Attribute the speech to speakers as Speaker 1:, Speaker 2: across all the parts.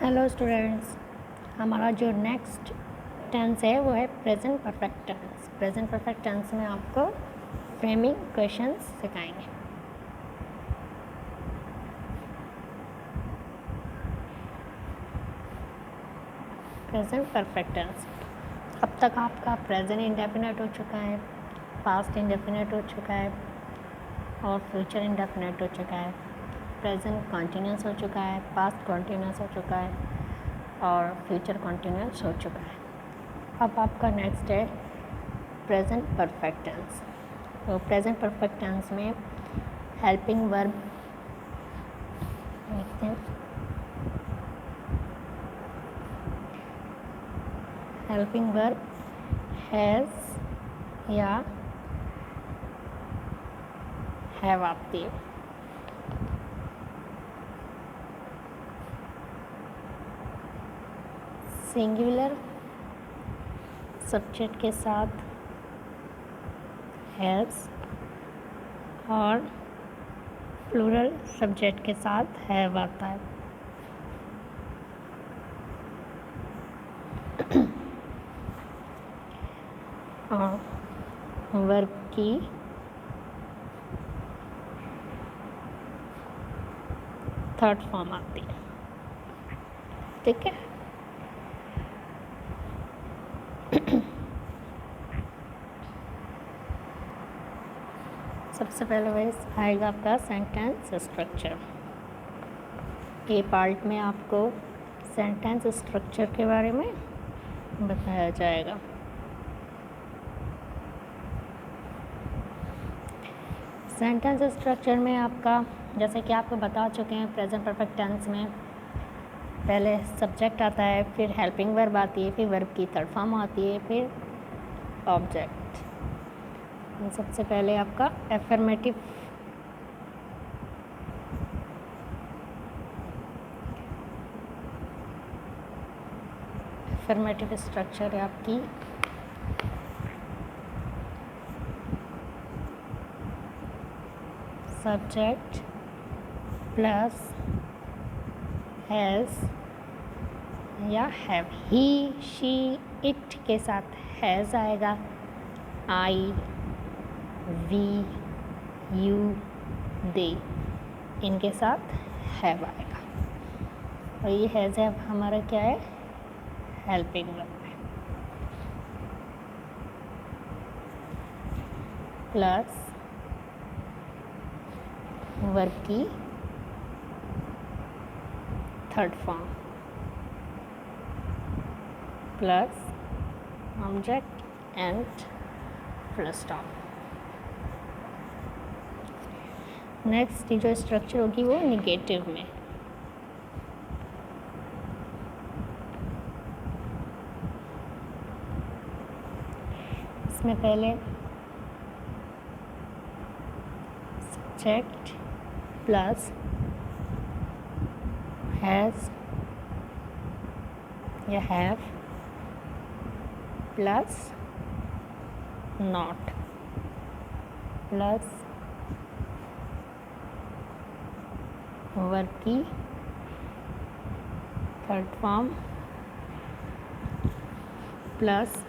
Speaker 1: Hello students, हमारा जो next tense है वो है present perfect tense. Present perfect tense में आपको फ्रेमिंग क्वेश्चंस सिखाएंगे। प्रेजेंट परफेक्ट टेंस, अब तक आपका प्रेजेंट इंडेफिनिट हो चुका है, पास्ट इंडेफिनिट हो चुका है और फ्यूचर इंडेफिनिट हो चुका है। प्रेजेंट कॉन्टिन्यूस हो चुका है, पास्ट कॉन्टिन्यूस हो चुका है और फ्यूचर कॉन्टिन्यूस हो चुका है। अब आपका नेक्स्ट है प्रेजेंट परफेक्ट टेंस। तो प्रेजेंट परफेक्ट टेंस में हेल्पिंग वर्ब लिखते हैं। हेल्पिंग वर्ब हैज़ या हैव आती है। सिंगुलर सब्जेक्ट के साथ हैज़ और प्लूरल सब्जेक्ट के साथ हैव आता है। और वर्ब की थर्ड फॉर्म आती है। ठीक है, सबसे पहले वाइज आएगा आपका सेंटेंस स्ट्रक्चर। ए पार्ट में आपको सेंटेंस स्ट्रक्चर के बारे में बताया जाएगा। सेंटेंस स्ट्रक्चर में आपका, जैसे कि आपको बता चुके हैं, प्रेजेंट परफेक्ट टेंस में पहले सब्जेक्ट आता है, फिर हेल्पिंग वर्ब आती है, फिर वर्ब की थर्ड फॉर्म आती है, फिर ऑब्जेक्ट। सबसे पहले आपका एफर्मेटिव स्ट्रक्चर है आपकी सब्जेक्ट प्लस हैज़ या हैव। ही, शी, इट के साथ हैज़ आएगा, आई, वी, यू, दे, इनके साथ हैव आएगा। और ये हैज़ है हमारा क्या है, हेल्पिंग वर्ब है। प्लस वर्ब की third form plus object and full stop. Next जो स्ट्रक्चर होगी वो निगेटिव में। इसमें पहले सब्जेक्ट प्लस हैज़ या have plus not plus verb की third form plus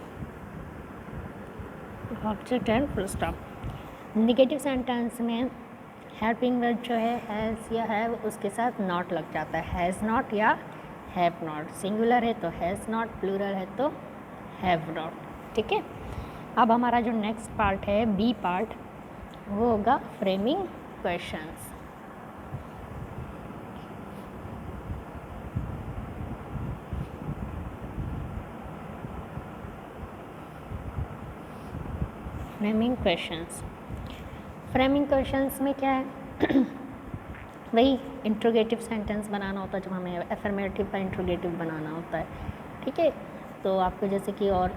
Speaker 1: object and full stop. Negative sentence में हेल्पिंग वर्ब जो है हैज़ या हैव, उसके साथ नॉट लग जाता है। हैज़ नॉट या हैव नॉट। सिंगुलर है तो हैज़ नॉट, प्लूरल है तो हैव नॉट। ठीक है, अब हमारा जो नेक्स्ट पार्ट है, बी पार्ट, वो होगा framing questions. Framing questions, framing questions में क्या है वही इंट्रोगेटिव सेंटेंस बनाना होता है, जब हमें एफर्मेटिव का इंट्रोगेटिव बनाना होता है। ठीक है, तो आपको जैसे कि और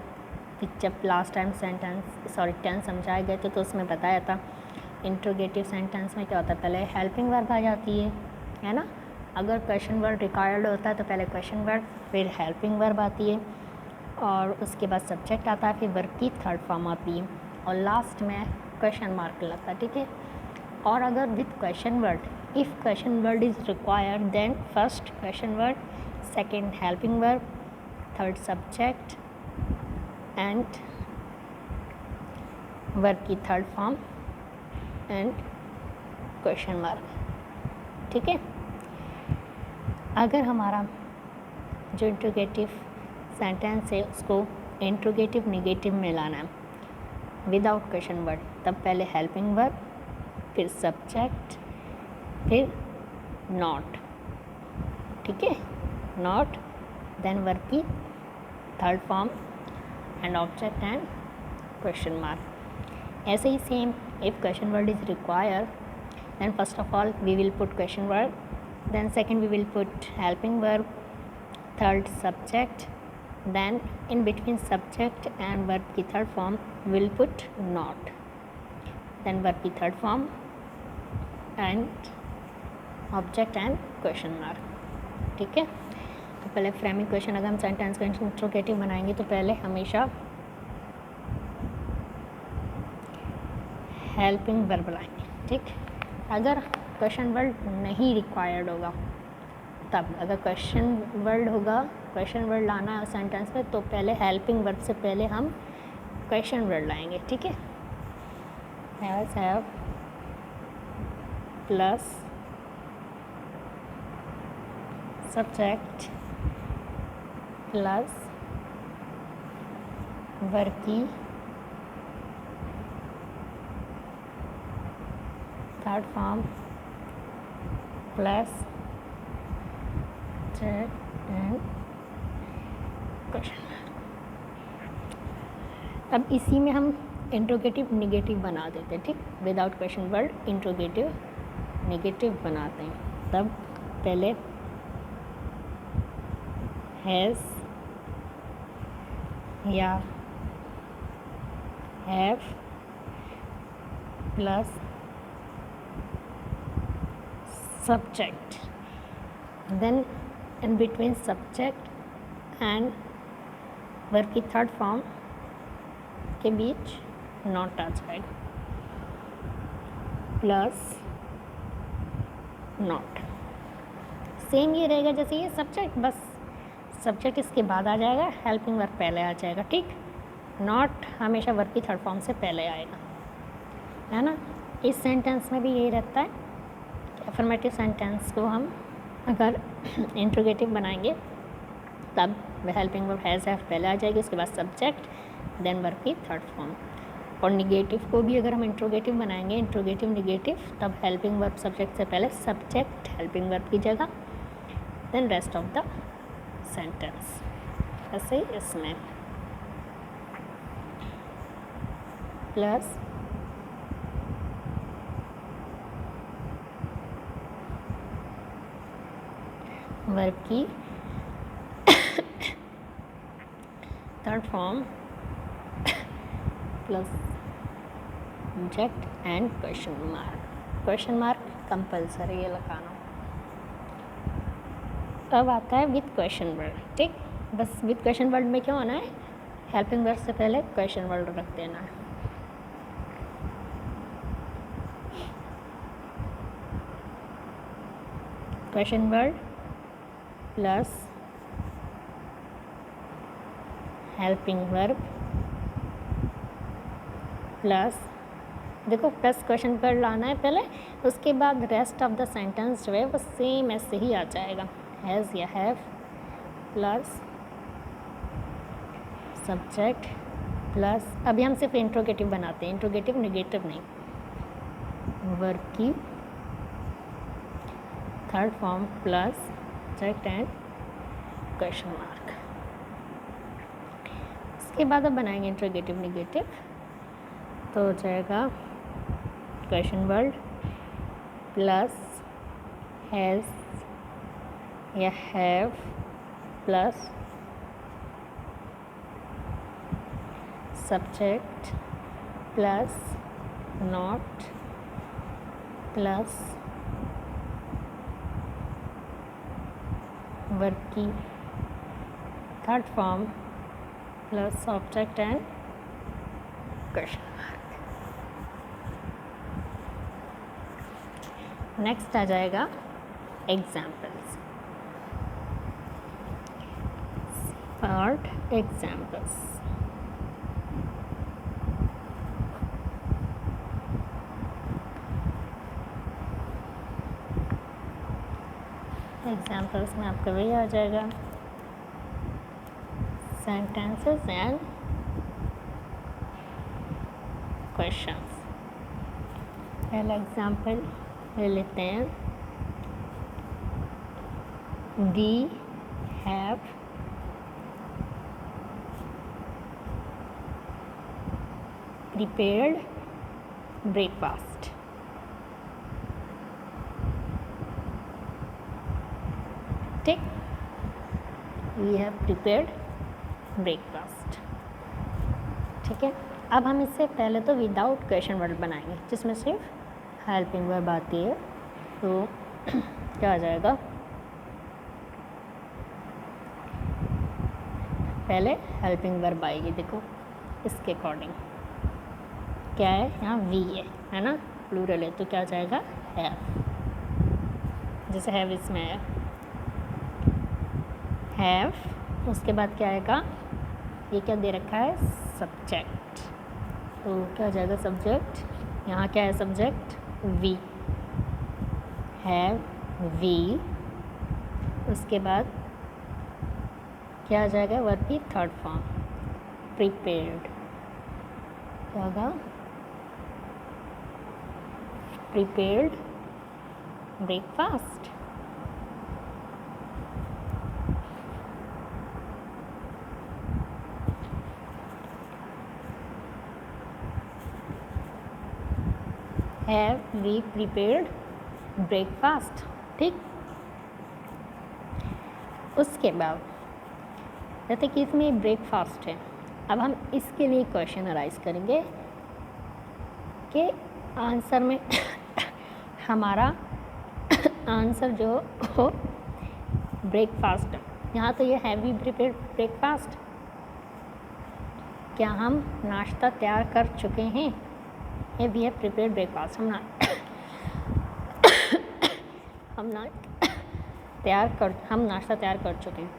Speaker 1: जब लास्ट टाइम टेंस समझाए गए थे तो उसमें बताया था इंट्रोगेटिव सेंटेंस में क्या होता है, पहले हेल्पिंग वर्ब आ जाती है ना। अगर क्वेश्चन वर्ड रिक्वायर्ड होता है तो पहले क्वेश्चन वर्ड, फिर हेल्पिंग वर्ब आती है और उसके बाद सब्जेक्ट आता है, फिर वर्ब की थर्ड फॉर्म आती है और लास्ट में क्वेश्चन मार्क लगता है। ठीक है, और अगर with question word, if question word is required then first question word, second helping verb, third subject and verb की third form and question mark. ठीक है, अगर हमारा जो इंट्रोगेटिव सेंटेंस है उसको इंट्रोगेटिव नेगेटिव में लाना है विदाउट क्वेश्चन वर्ड, तब पहले हेल्पिंग वर्ब, फिर सब्जेक्ट, फिर नॉट। ठीक है, नॉट, देन वर्ब की third form and object and question mark. ऐसे ही same, if question word is require, then first of all we will put question verb, then second we will put helping verb, third subject, then in between subject and verb की third form we will put not, then verb की third form and object and question mark। ठीक है, तो पहले framing question, अगर हम sentence का interrogative बनाएंगे तो पहले हमेशा हेल्पिंग वर्ब लाएंगे। ठीक, अगर क्वेश्चन वर्ड नहीं रिक्वायर्ड होगा तब, अगर क्वेश्चन वर्ड होगा, क्वेश्चन वर्ड लाना है सेंटेंस में, तो पहले हेल्पिंग वर्ब से पहले हम क्वेश्चन वर्ड लाएंगे। ठीक है, have plus subject plus verb की third form plus and question. अब इसी में हम इंट्रोगेटिव नेगेटिव बना देते हैं। ठीक, without question word interrogative negative बनाते हैं। तब पहले हैज़ या have plus subject, then in between subject and verb की थर्ड फॉर्म के बीच नॉट आ जाएगा, प्लस नॉट। सेम ये रहेगा जैसे ये सब्जेक्ट, बस सब्जेक्ट इसके बाद आ जाएगा, हेल्पिंग वर्ब पहले आ जाएगा। ठीक, नॉट हमेशा वर्ब की थर्ड फॉर्म से पहले आएगा, है ना। इस सेंटेंस में भी यही रहता है, अफर्मेटिव सेंटेंस को हम अगर इंट्रोगेटिव बनाएंगे तब वह हेल्पिंग वर्ब हैज़ हैव पहले आ जाएगी, उसके बाद सब्जेक्ट, देन वर्ब की थर्ड फॉर्म। और निगेटिव को भी अगर हम इंट्रोगेटिव बनाएंगे, इंट्रोगेटिव निगेटिव, तब हेल्पिंग वर्ब सब्जेक्ट से पहले, सब्जेक्ट हेल्पिंग वर्ब की जगह, then rest of the sentence. ऐसे ही इसमें प्लस वर्ब की third form plus object and question mark. Question mark compulsory है लगाना। अब आता है विद क्वेश्चन वर्ड। ठीक, बस विद क्वेश्चन वर्ड में क्या होना है, हेल्पिंग वर्ड से पहले क्वेश्चन वर्ड रख देना है। Question word plus helping verb plus, देखो प्लस क्वेश्चन वर्ड लाना है पहले, उसके बाद रेस्ट ऑफ द सेंटेंस जो है वो सेम ऐसे ही आ जाएगा, हैज़ या हैव प्लस सब्जेक्ट प्लस, अभी हम सिर्फ इंट्रोगेटिव बनाते हैं, इंट्रोगेटिव नेगेटिव नहीं, वर्ब की third form plus subject and question mark. इसके बाद अब बनाएंगे इंट्रोगेटिव नेगेटिव, तो हो जाएगा क्वेश्चन वर्ड प्लस हैज़ या have plus subject plus not plus verb की third form plus object and question mark. Next आ जाएगा एग्जाम्पल्स। Part examples. एग्जाम्पल्स में आपका वही आ जाएगा, सेंटेंसेस एंड क्वेश्चंस। पहला एग्जाम्पल ले लेते हैं, वी हैव prepared breakfast. ठीक, we have prepared breakfast. ठीक है, अब हम इससे पहले तो विदाउट क्वेश्चन वर्ड बनाएंगे जिसमें सिर्फ हेल्पिंग वर्ब आती है। तो क्या आ जाएगा, पहले हेल्पिंग वर्ब आएगी। देखो इसके अकॉर्डिंग क्या है, यहाँ वी है ना, प्लूरल है तो क्या आ जाएगा, हैव। जैसे हैव इसमें है हैव, उसके बाद क्या आएगा, ये क्या दे रखा है, सब्जेक्ट। तो क्या हो जाएगा सब्जेक्ट, यहाँ क्या है सब्जेक्ट, वी, हैव वी। उसके बाद क्या आ जाएगा, वर्ब की थर्ड फॉर्म, प्रिपेयर्ड। क्या होगा, prepared breakfast. Have we prepared breakfast. ठीक, उसके बाद जैसे कि इसमें ब्रेकफास्ट है, अब हम इसके लिए क्वेश्चन अराइज करेंगे कि आंसर में हमारा आंसर जो हो ब्रेकफास्ट, यहाँ तो ये हैवी प्रिपेयर्ड ब्रेकफास्ट, क्या हम नाश्ता तैयार कर चुके हैं, ये वी हैव प्रिपेयर्ड ब्रेकफास्ट, हम नाश्ता तैयार कर चुके हैं।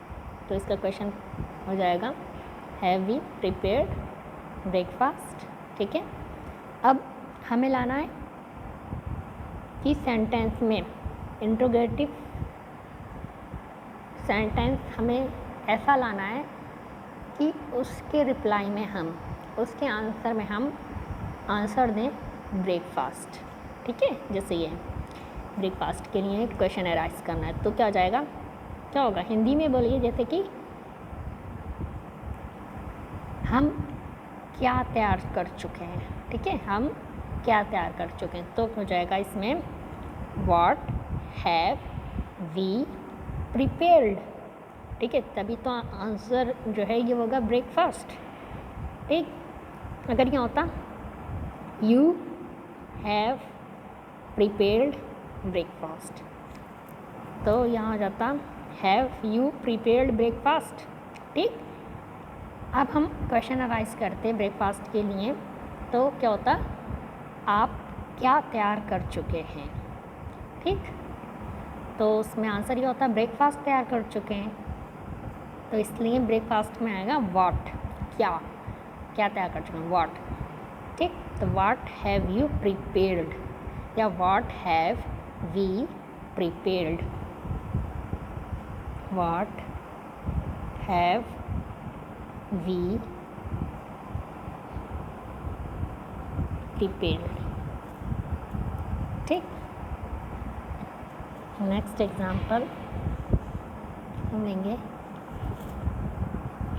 Speaker 1: तो इसका क्वेश्चन हो जाएगा हैव वी प्रिपेयर्ड ब्रेकफास्ट। ठीक है, अब हमें लाना है कि सेंटेंस में इंट्रोगेटिव सेंटेंस हमें ऐसा लाना है कि उसके रिप्लाई में हम, उसके आंसर में हम आंसर दें ब्रेकफास्ट। ठीक है, जैसे ये ब्रेकफास्ट के लिए क्वेश्चन अराइज करना है तो क्या हो जाएगा, क्या होगा, हिंदी में बोलिए, जैसे कि हम क्या तैयार कर चुके हैं। ठीक है, हम क्या तैयार कर चुके हैं, तो हो जाएगा इसमें व्हाट हैव वी प्रिपेयर्ड। ठीक है, तभी तो आंसर जो है ये होगा ब्रेकफास्ट। ठीक, अगर ये होता यू हैव प्रिपेयर्ड ब्रेकफास्ट, तो यहाँ हो जाता हैव यू प्रिपेयर्ड ब्रेकफास्ट। ठीक, अब हम क्वेश्चन अराइज करते हैं ब्रेकफास्ट के लिए, तो क्या होता, आप क्या तैयार कर चुके हैं। ठीक, तो उसमें आंसर ये होता ब्रेकफास्ट तैयार कर चुके हैं, तो इसलिए ब्रेकफास्ट में आएगा व्हाट, क्या तैयार कर चुके हैं, व्हाट। ठीक, तो व्हाट हैव यू प्रिपेयर्ड या what have we prepared, what have we prepared. ठीक, नेक्स्ट एग्जाम्पल हम लेंगे,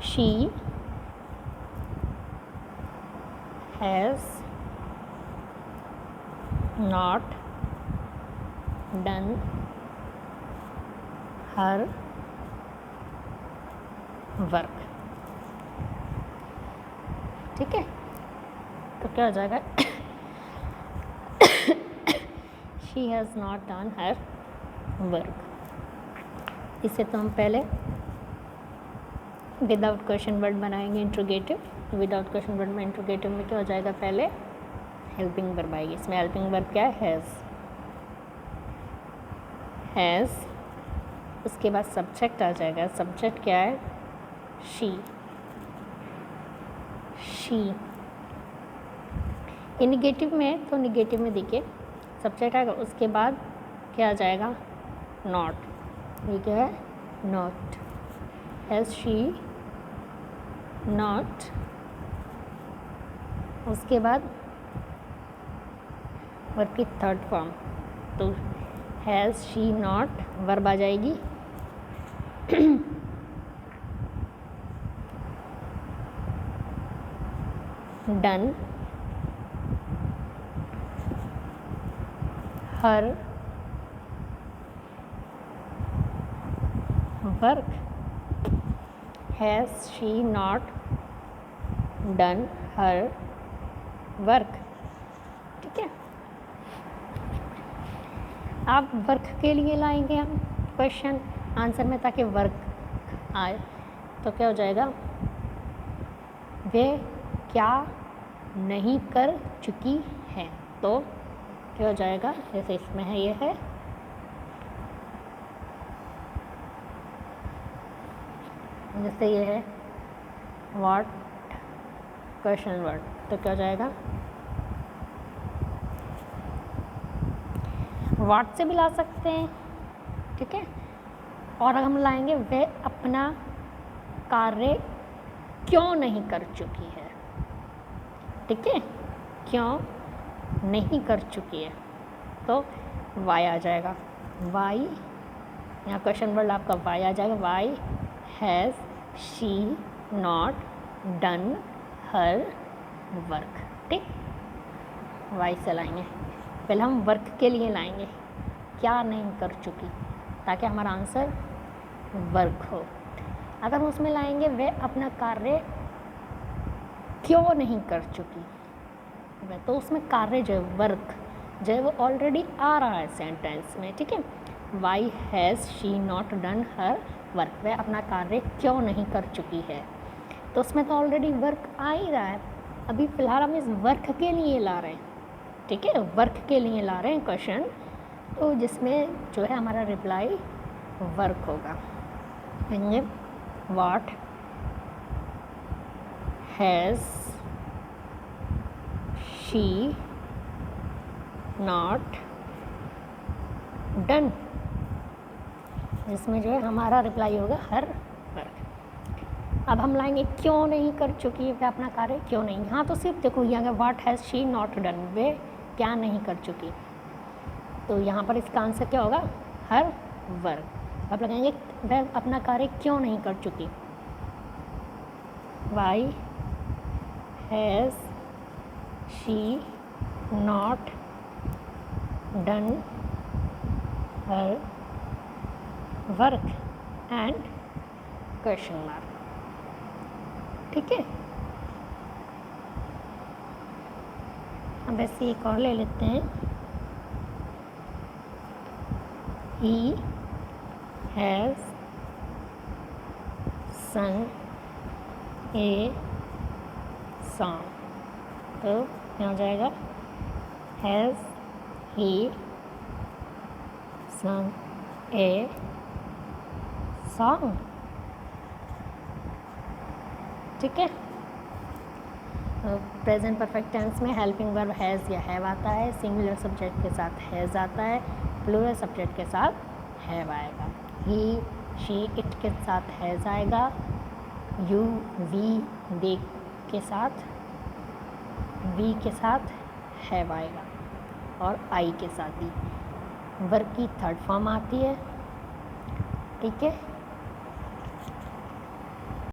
Speaker 1: she has not done her work. ठीक है, तो क्या हो जाएगा, she has not done her work. इससे तो हम पहले विदाउट क्वेश्चन वर्ड बनाएंगे इंट्रोगेटिव। विदाउट क्वेश्चन वर्ड में इंट्रोगेटिव में क्या हो जाएगा, पहले हेल्पिंग वर्ब आएगी। इसमें हेल्पिंग वर्ब क्या है, हैज़, उसके बाद सब्जेक्ट आ जाएगा। सब्जेक्ट क्या है, शी, शी। ये निगेटिव में है तो निगेटिव में देखिए सब्जेक्ट आएगा, उसके बाद क्या आ जाएगा, नॉट। ये क्या है, नॉट। हैज़ शी नॉट, उसके बाद वर्ब की थर्ड फॉर्म, तो हैज़ शी नॉट वर्ब आ जाएगी done her work, has she not done her work. ठीक है, आप वर्क के लिए लाएंगे हम क्वेश्चन आंसर में ताकि वर्क आए, तो क्या हो जाएगा, वे क्या नहीं कर चुकी है, तो क्या हो जाएगा, जैसे इसमें है ये है जैसे ये है व्हाट क्वेश्चन वर्ड, तो क्या हो जाएगा, व्हाट से भी ला सकते हैं। ठीक है, और हम लाएंगे वे अपना कार्य क्यों नहीं कर चुकी है। ठीक है, क्यों नहीं कर चुकी है, तो वाई आ जाएगा, वाई, यहाँ क्वेश्चन वर्ड आपका वाई आ जाएगा, why has she not done her work. ठीक, वाई से लाएंगे, पहले हम वर्क के लिए लाएंगे क्या नहीं कर चुकी, ताकि हमारा आंसर वर्क हो। अगर हम उसमें लाएंगे वे अपना कार्य क्यों नहीं कर चुकी, तो उसमें कार्य जो है वर्क जो है वो ऑलरेडी आ रहा है सेंटेंस में। ठीक है, why has she not done her work, वह अपना कार्य क्यों नहीं कर चुकी है, तो उसमें तो ऑलरेडी वर्क आ ही रहा है। अभी फ़िलहाल हम इस वर्क के लिए ला रहे हैं। ठीक है, वर्क के लिए ला रहे हैं क्वेश्चन, तो जिसमें जो है हमारा रिप्लाई वर्क होगा। कहेंगे what has she not done, जिसमें जो है हमारा रिप्लाई होगा हर वर्क। अब हम लाएंगे क्यों नहीं कर चुकी है अपना कार्य, क्यों नहीं, यहाँ तो सिर्फ देखो यहाँ what has she not done, वे क्या नहीं कर चुकी, तो यहाँ पर इसका आंसर क्या होगा, हर वर्क। अब लगाएंगे वह अपना कार्य क्यों नहीं कर चुकी, why has she not done her work and question mark. ठीक है, अब ऐसे एक और ले लेते हैं, he has sung a song, तो क्या हो जाएगा, has he sung a song। ठीक है, प्रेजेंट परफेक्ट टेंस में हेल्पिंग वर्ब हैज़ या हैव आता है, सिंगुलर सब्जेक्ट के साथ हैज़ आता है, प्लूरल सब्जेक्ट के साथ हैव आएगा, ही शी इट के साथ हैज़ आएगा, यू वी दे के साथ वी के साथ हैव आएगा, और आई के साथ ही वर्ब की थर्ड फॉर्म आती है। ठीक है,